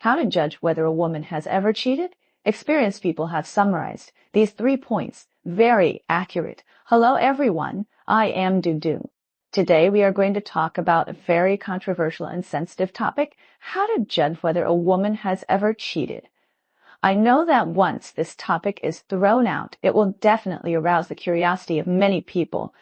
How to judge whether a woman has ever cheated? Experienced people have summarized these 3 points. Very accurate. Hello everyone, I am Dudu. Today we are going to talk about a very controversial and sensitive topic, how to judge whether a woman has ever cheated. I know that once this topic is thrown out, it will definitely arouse the curiosity of many people.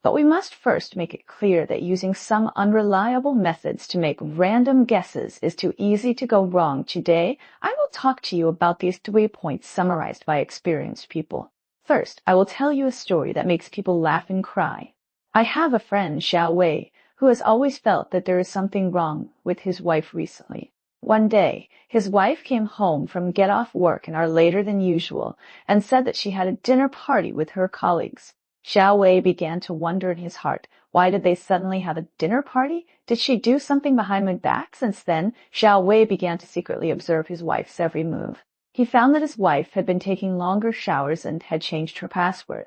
But we must first make it clear that using some unreliable methods to make random guesses is too easy to go wrong. Today, I will talk to you about these 3 points summarized by experienced people. First, I will tell you a story that makes people laugh and cry. I have a friend, Xiao Wei, who has always felt that there is something wrong with his wife recently. One day, his wife came home from get off work an hour later than usual and said that she had a dinner party with her colleagues. Xiao Wei began to wonder in his heart, why did they suddenly have a dinner party? Did she do something behind my back? Since then, Xiao Wei began to secretly observe his wife's every move. He found that his wife had been taking longer showers and had changed her password.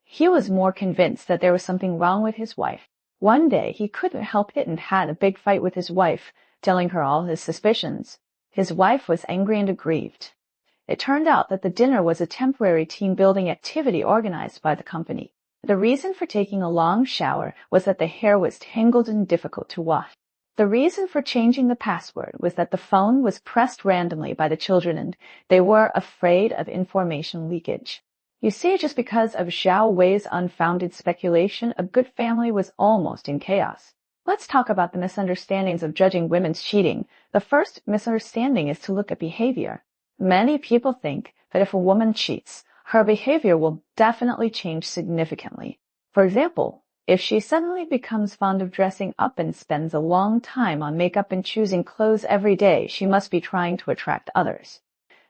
He was more convinced that there was something wrong with his wife. One day, he couldn't help it and had a big fight with his wife, telling her all his suspicions. His wife was angry and aggrieved. It turned out that the dinner was a temporary team-building activity organized by the company. The reason for taking a long shower was that the hair was tangled and difficult to wash. The reason for changing the password was that the phone was pressed randomly by the children and they were afraid of information leakage. You see, just because of Xiao Wei's unfounded speculation, a good family was almost in chaos. Let's talk about the misunderstandings of judging women's cheating. The first misunderstanding is to look at behavior. Many people think that if a woman cheats, her behavior will definitely change significantly. For example, if she suddenly becomes fond of dressing up and spends a long time on makeup and choosing clothes every day, she must be trying to attract others.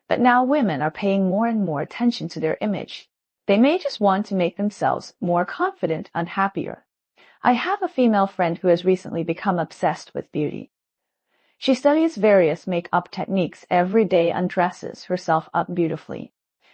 But now women are paying more and more attention to their image. They may just want to make themselves more confident and happier. I have a female friend who has recently become obsessed with beauty. She studies various makeup techniques every day and dresses herself up beautifully.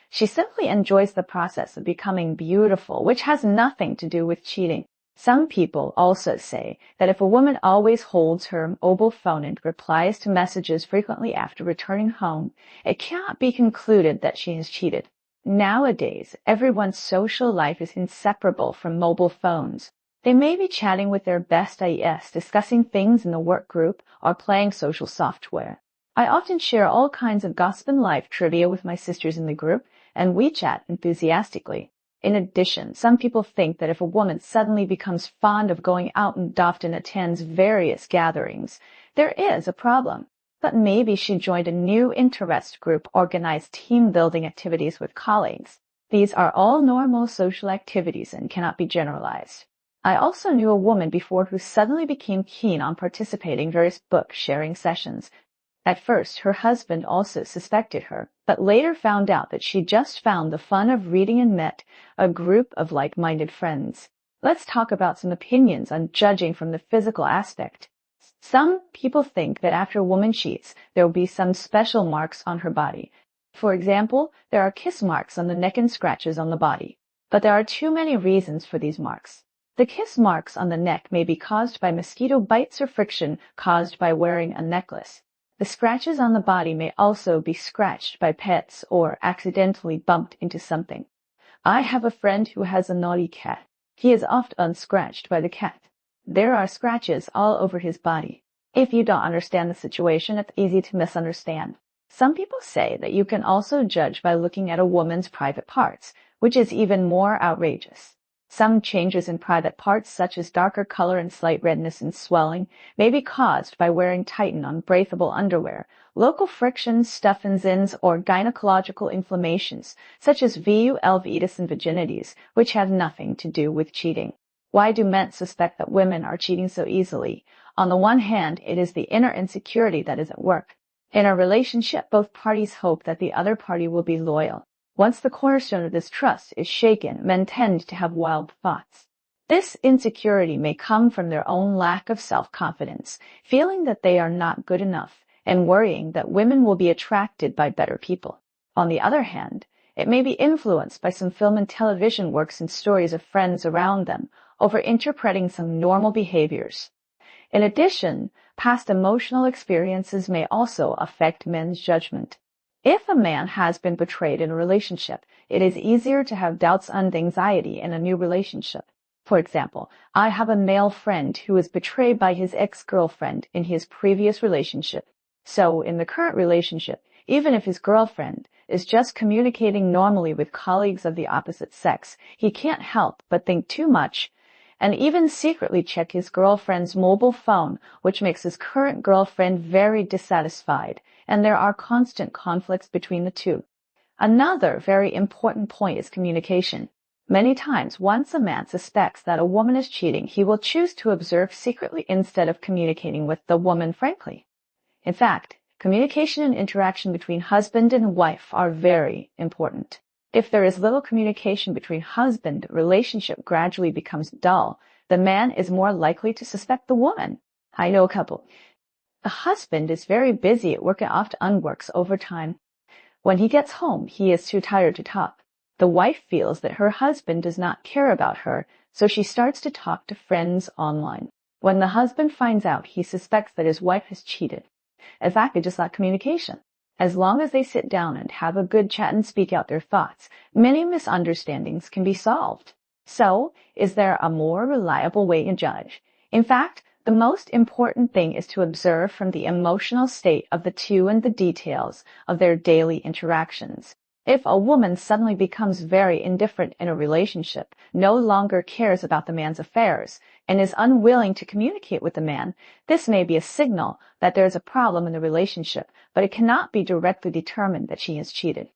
She simply enjoys the process of becoming beautiful, which has nothing to do with cheating. Some people also say that if a woman always holds her mobile phone and replies to messages frequently after returning home, it cannot be concluded that she has cheated. Nowadays, everyone's social life is inseparable from mobile phones. They may be chatting with their besties, discussing things in the work group, or playing social software. I often share all kinds of gossip and life trivia with my sisters in the group, and we chat enthusiastically. In addition, some people think that if a woman suddenly becomes fond of going out and often attends various gatherings, there is a problem. But maybe she joined a new interest group, organized team-building activities with colleagues. These are all normal social activities and cannot be generalized. I also knew a woman before who suddenly became keen on participating in various book-sharing sessions. At first, her husband also suspected her, but later found out that she just found the fun of reading and met a group of like-minded friends. Let's talk about some opinions on judging from the physical aspect. Some people think that after a woman cheats, there will be some special marks on her body. For example, there are kiss marks on the neck and scratches on the body. But there are too many reasons for these marks. The kiss marks on the neck may be caused by mosquito bites or friction caused by wearing a necklace. The scratches on the body may also be scratched by pets or accidentally bumped into something. I have a friend who has a naughty cat. He is often scratched by the cat. There are scratches all over his body. If you don't understand the situation, it's easy to misunderstand. Some people say that you can also judge by looking at a woman's private parts, which is even more outrageous. Some changes in private parts, such as darker color and slight redness and swelling, may be caused by wearing tight and unbreathable underwear, local frictions, stuff-ins, or gynecological inflammations, such as vulvitis and vaginitis, which have nothing to do with cheating. Why do men suspect that women are cheating so easily? On the one hand, it is the inner insecurity that is at work. In a relationship, both parties hope that the other party will be loyal. Once the cornerstone of this trust is shaken, men tend to have wild thoughts. This insecurity may come from their own lack of self-confidence, feeling that they are not good enough, and worrying that women will be attracted by better people. On the other hand, it may be influenced by some film and television works and stories of friends around them, over-interpreting some normal behaviors. In addition, Past emotional experiences may also affect men's judgment. If a man has been betrayed in a relationship, it is easier to have doubts and anxiety in a new relationship. For example, I have a male friend who was betrayed by his ex-girlfriend in his previous relationship. So, in the current relationship, even if his girlfriend is just communicating normally with colleagues of the opposite sex, he can't help but think too much and even secretly check his girlfriend's mobile phone, which makes his current girlfriend very dissatisfied, and there are constant conflicts between the two. Another very important point is communication. Many times, once a man suspects that a woman is cheating, he will choose to observe secretly instead of communicating with the woman frankly. In fact, communication and interaction between husband and wife are very important. If there is little communication between husband, the relationship gradually becomes dull. The man is more likely to suspect the woman. I know a couple. The husband is very busy at work and often works overtime. When he gets home, he is too tired to talk. The wife feels that her husband does not care about her, so she starts to talk to friends online. When the husband finds out, he suspects that his wife has cheated. In fact, they just lack communication. As long as they sit down and have a good chat and speak out their thoughts, many misunderstandings can be solved. So, is there a more reliable way to judge? In fact, the most important thing is to observe from the emotional state of the two and the details of their daily interactions. If a woman suddenly becomes very indifferent in a relationship, no longer cares about the man's affairs, and is unwilling to communicate with the man, this may be a signal that there is a problem in the relationship, but it cannot be directly determined that she has cheated.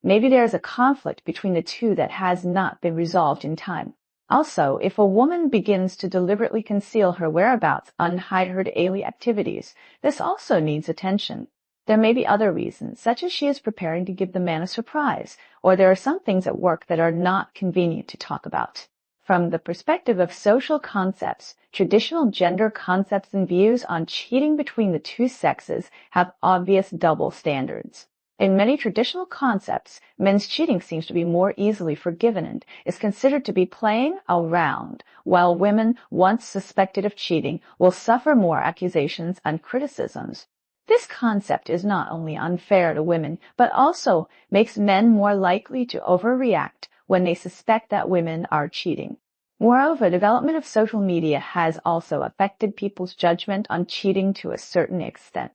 Maybe there is a conflict between the two that has not been resolved in time. Also, if a woman begins to deliberately conceal her whereabouts and hide her daily activities, this also needs attention. There may be other reasons, such as she is preparing to give the man a surprise, or there are some things at work that are not convenient to talk about. From the perspective of social concepts, traditional gender concepts and views on cheating between the two sexes have obvious double standards. In many traditional concepts, men's cheating seems to be more easily forgiven and is considered to be playing around, while women, once suspected of cheating, will suffer more accusations and criticisms. This concept is not only unfair to women, but also makes men more likely to overreact when they suspect that women are cheating. Moreover, development of social media has also affected people's judgment on cheating to a certain extent.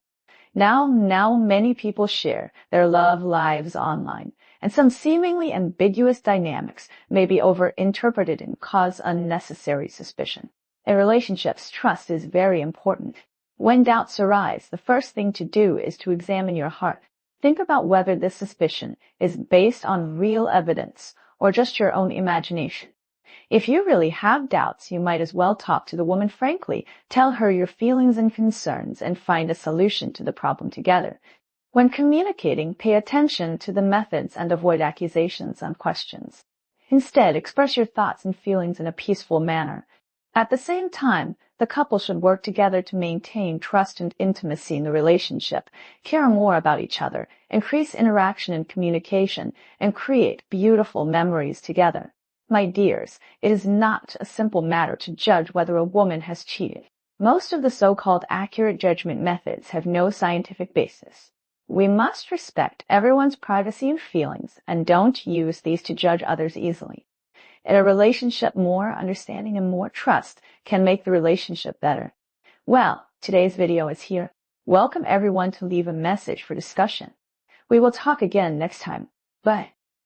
Now many people share their love lives online, and some seemingly ambiguous dynamics may be overinterpreted and cause unnecessary suspicion. In relationships, trust is very important. When doubts arise, the first thing to do is to examine your heart. Think about whether this suspicion is based on real evidence or just your own imagination. If you really have doubts, you might as well talk to the woman frankly, tell her your feelings and concerns, and find a solution to the problem together. When communicating, pay attention to the methods and avoid accusations and questions. Instead, express your thoughts and feelings in a peaceful manner. At the same time, the couple should work together to maintain trust and intimacy in the relationship, care more about each other, increase interaction and communication, and create beautiful memories together. My dears, it is not a simple matter to judge whether a woman has cheated. Most of the so-called accurate judgment methods have no scientific basis. We must respect everyone's privacy and feelings and don't use these to judge others easily. In a relationship, more understanding and more trust can make the relationship better. Well, today's video is here. Welcome everyone to leave a message for discussion. We will talk again next time. Bye.